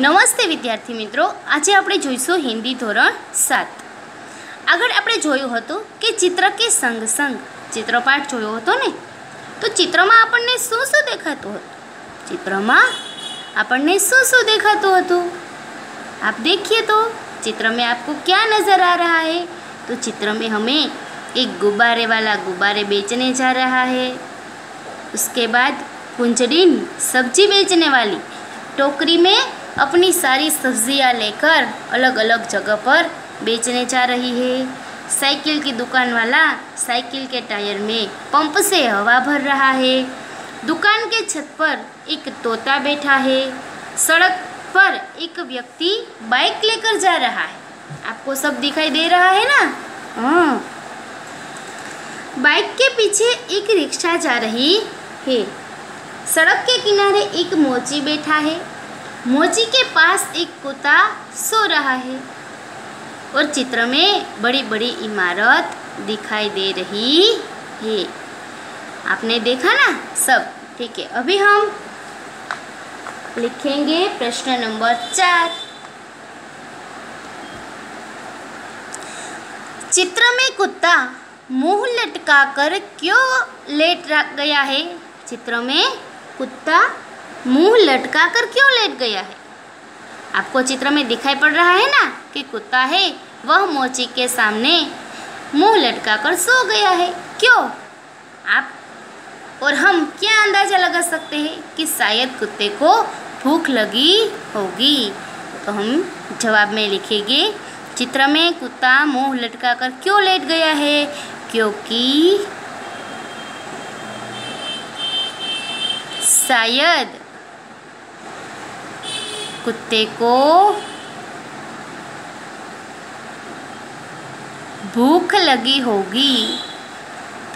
નમસ્તે વિદ્યાર્થી મિત્રો, આજે આપણે જોઈશું હિન્દી ધોરણ 7. આગળ આપણે જોયું હતું કે ચિત્ર કે સંગ સંગ ચિત્રપાઠ જોયો હતો ને, તો ચિત્રમાં આપણને શું શું દેખાતું હતું? ચિત્રમાં આપણને શું શું દેખાતું હતું? आप देखिए तो चित्र में आपको क्या नज़र आ रहा है? तो चित्र में हमें एक गुब्बारे वाला गुब्बारे बेचने जा रहा है। उसके बाद कुंजड़ीन सब्जी बेचने वाली टोकरी में अपनी सारी सब्जियां लेकर अलग अलग जगह पर बेचने जा रही है। साइकिल की दुकान वाला साइकिल के टायर में पंप से हवा भर रहा है। दुकान के छत पर एक तोता बैठा है। सड़क पर एक व्यक्ति बाइक लेकर जा रहा है। आपको सब दिखाई दे रहा है ना? हाँ। बाइक के पीछे एक रिक्शा जा रही है। सड़क के किनारे एक मोची बैठा है। मोची के पास एक कुत्ता सो रहा है और चित्र में बड़ी बड़ी इमारत दिखाई दे रही है। आपने देखा ना सब? ठीक है, अभी हम लिखेंगे प्रश्न नंबर 4। चित्र में कुत्ता मुंह लटकाकर क्यों लेट गया है? चित्र में कुत्ता मुंह लटकाकर क्यों लेट गया है? आपको चित्र में दिखाई पड़ रहा है ना कि कुत्ता है वह मोची के सामने मुंह लटकाकर सो गया है। क्यों? आप और हम क्या अंदाजा लगा सकते हैं कि शायद कुत्ते को भूख लगी होगी। तो हम जवाब में लिखेंगे चित्र में कुत्ता मुंह लटकाकर क्यों लेट गया है? क्योंकि शायद कुत्ते को भूख लगी होगी।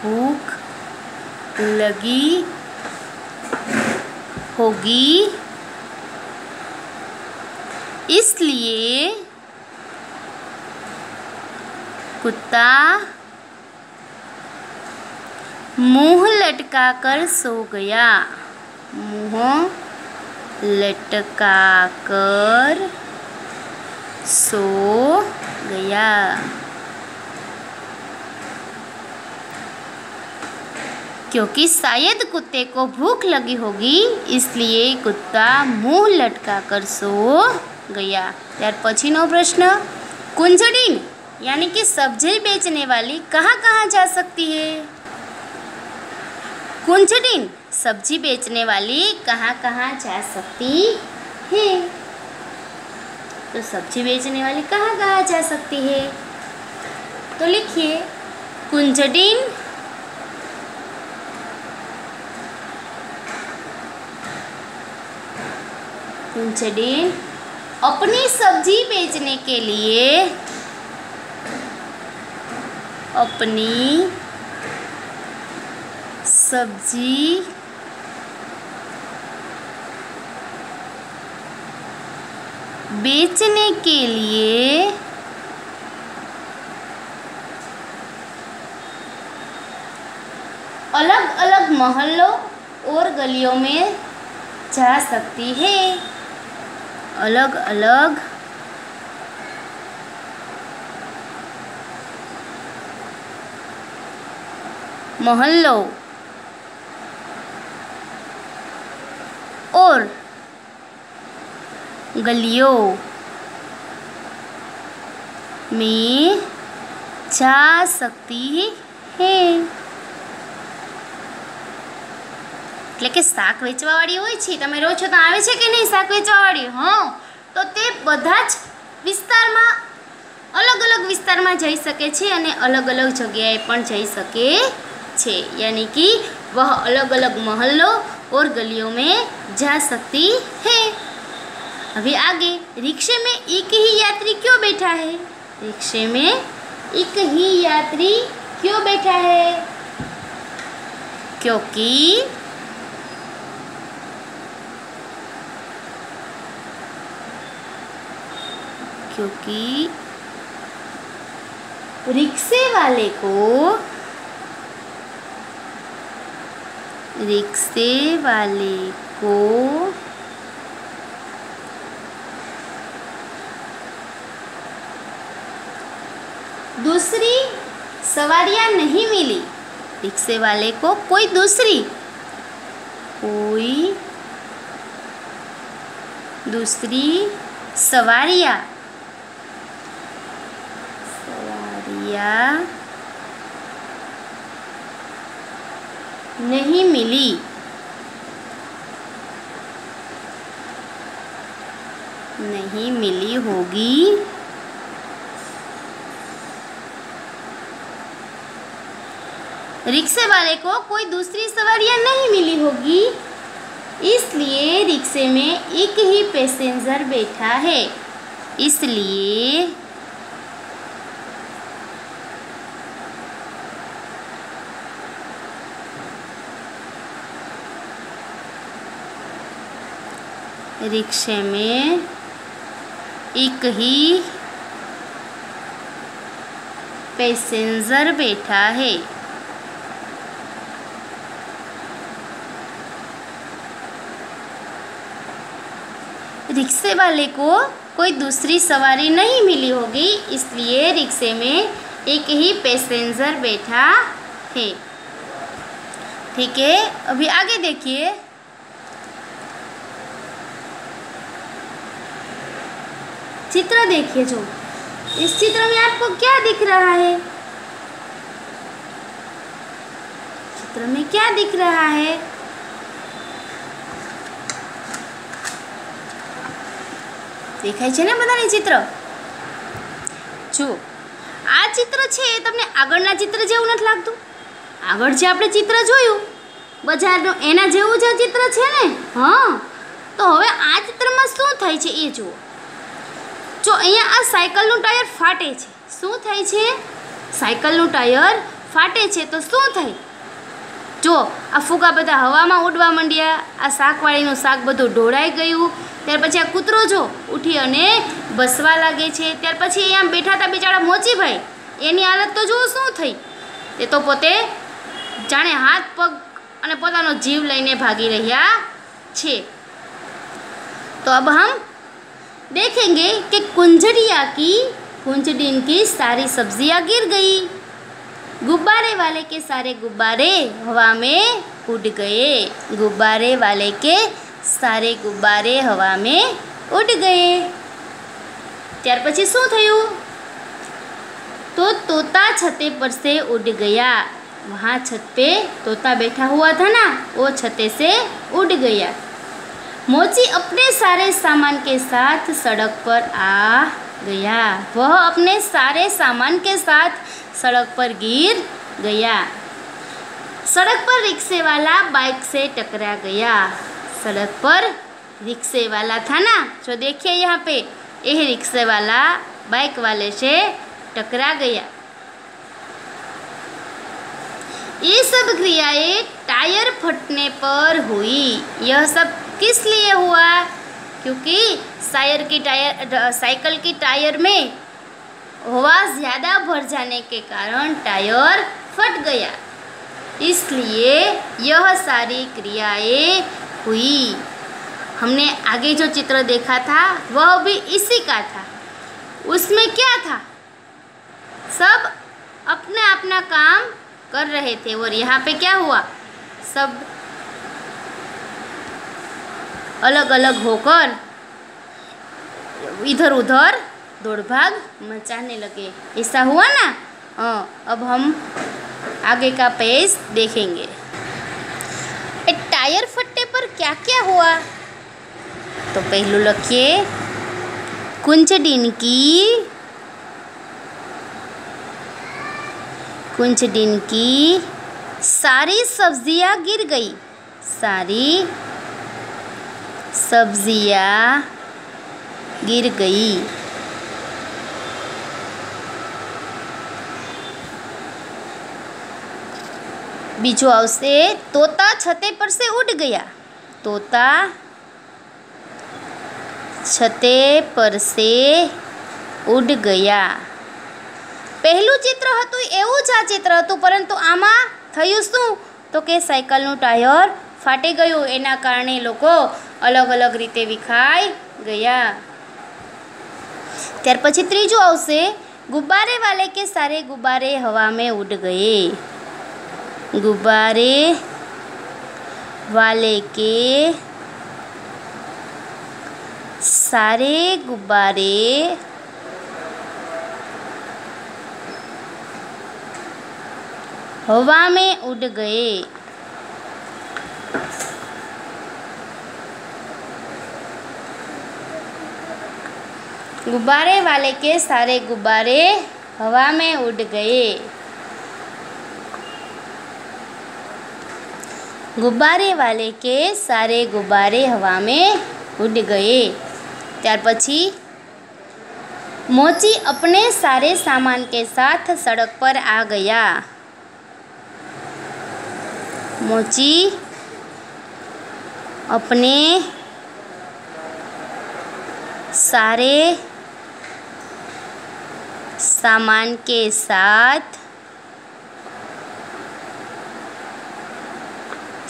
भूख लगी होगी, इसलिए कुत्ता मुंह लटकाकर सो गया। मुंह लटकाकर सो गया। क्योंकि शायद कुत्ते को भूख लगी होगी, इसलिए कुत्ता मुंह लटकाकर सो गया। त्यार पछीनो प्रश्न, कुंजड़ीन यानी कि सब्जी बेचने वाली कहाँ कहाँ जा सकती है? कुंजड़ीन सब्जी बेचने वाली कहाँ कहाँ जा सकती है? तो सब्जी बेचने वाली कहाँ कहाँ जा सकती है? तो लिखिए कुंजड़ीन कुंजड़ीन अपनी सब्जी बेचने के लिए अपनी सब्जी बेचने के लिए अलग अलग मोहल्लों और गलियों में जा सकती है। अलग अलग मोहल्लों और गलियों में जा सकती है। એટલે કે શાક વેચવાવાળી હોય છે, તમે રહો છો તો આવે છે કે નહીં શાક વેચવાવાળી? હા, તો તે બધા જ વિસ્તારમાં अलग अलग विस्तार में जई सके छे अने अलग अलग जगह पण जई सके छे। यानी कि वह अलग अलग मोहल्लों और गलियों में जा सकती है। अभी आगे, रिक्शे में एक ही यात्री क्यों बैठा है? रिक्शे में एक ही यात्री क्यों बैठा है? क्योंकि रिक्शे वाले को दूसरी सवारियां नहीं मिली। रिक्शे वाले को कोई दूसरी सवारियां नहीं मिली होगी। रिक्शे वाले को कोई दूसरी सवारियां नहीं मिली होगी, इसलिए रिक्शे में एक ही पैसेंजर बैठा है। इसलिए रिक्शे में एक ही पैसेंजर बैठा है। रिक्शे वाले को कोई दूसरी सवारी नहीं मिली होगी, इसलिए रिक्शे में एक ही पैसेंजर बैठा है। ठीक है, अभी आगे देखिए। चित्र देखिए, जो इस चित्र में आपको क्या दिख रहा है? चित्र में क्या दिख रहा है? દેખાય છે ને બધાને ચિત્ર? જો આ ચિત્ર છે એ તમને આગળના ચિત્ર જેવું નથી લાગતું? આગળ જે આપણે ચિત્ર જોયું બજારનું એના જેવું જ ચિત્ર છે ને? હા, તો હવે આ ચિત્રમાં શું થાય છે એ જુઓ। જો અહીંયા આ સાયકલનું ટાયર ફાટે છે। શું થાય છે? સાયકલનું ટાયર ફાટે છે તો શું થાય? જો આ ફુગા બધા હવામાં ઉડવા માંડ્યા, આ શાકવાળીનું શાક બધું ઢોળાઈ ગયું। ત્યાર પછી આ કૂતરો જો ઉઠી અને બસવા લાગે છે। ત્યાર પછી અહીંયા બેઠા હતા બિચારા મોચીભાઈ, એની હાલત તો જુઓ શું થઈ। એ તો પોતે જાણે હાથ પગ અને પોતાનો જીવ લઈને ભાગી રહ્યા છે। तो अब हम देखेंगे कि कुंजड़िन की सारी सब्जियां गिर गई। गुब्बारे वाले के सारे गुब्बारे हवा में उड़ गए। गुब्बारे वाले के सारे गुब्बारे हवा में उड़ गए। त्यार पछी शुं थयुं? तो तोता छते पर से उड़ गया। वहाँ छत पे तोता बैठा हुआ था ना, वो छते से उड़ गया। मोची अपने सारे सामान के साथ सड़क पर आ गया। वह अपने सारे सामान के साथ सड़क पर गिर गया। सड़क पर रिक्शे वाला बाइक से टकरा गया। सड़क पर रिक्शे वाला था ना, जो देखिए यहाँ पे, यह रिक्शे वाला बाइक वाले से टकरा गया। ये सब क्रियाएं टायर फटने पर हुई। यह सब किस लिए हुआ? क्योंकि साइकिल की टायर में हवा ज़्यादा भर जाने के कारण टायर फट गया, इसलिए यह सारी क्रियाएं हुई। हमने आगे जो चित्र देखा था वह भी इसी का था। उसमें क्या था? सब अपना अपना काम कर रहे थे और यहाँ पे क्या हुआ? सब अलग अलग होकर इधर उधर दौड़ भाग मचाने लगे। ऐसा हुआ ना? अब हम आगे का पेज देखेंगे। टायर फटने पर क्या क्या हुआ? तो पहलू लिखिए, कुंजड़िन की सारी सब्जियां गिर गई। सारी सब्जियां गिर गई। बीजो आवशे, तोता छते पर से उड़ गया। तोता छते पर से उड़ गया। पहलू चित्र हतुं एवुं ज आ चित्र हतुं, परंतु आमां थयुं शुं? तो के साइकलनुं टायर फाटी गयुं, एना कारणे लोको अलग अलग रीते विखाई गया। त्यार पछी त्रीजुं आवशे, गुब्बारे वाले के सारे गुब्बारे हवा में उड़ गए। गुब्बारे वाले के सारे गुब्बारे हवा में उड़ गए। गुब्बारे वाले के सारे गुब्बारे हवा में उड़ गए। गुब्बारे वाले के सारे गुब्बारे हवा में उड़ गए। त्यार पछी मोची अपने सारे सामान के साथ सड़क पर आ गया। मोची अपने सारे सामान के साथ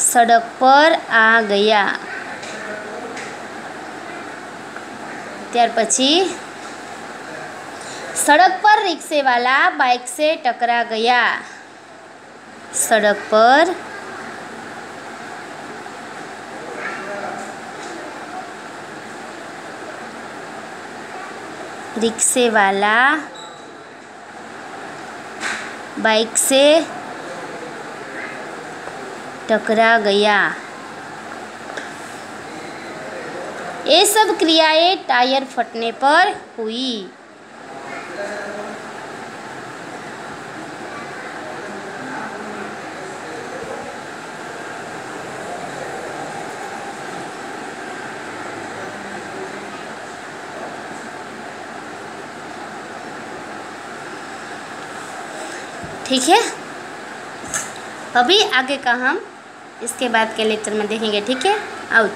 सड़क पर आ गया। त्यार पछी सड़क पर रिक्शे वाला बाइक से टकरा गया। सड़क पर रिक्शे वाला बाइक से टकरा गया। ये सब क्रियाएं टायर फटने पर हुई। ठीक है, अभी आगे का हम इसके बाद के लेक्चर में देखेंगे। ठीक है, आओ।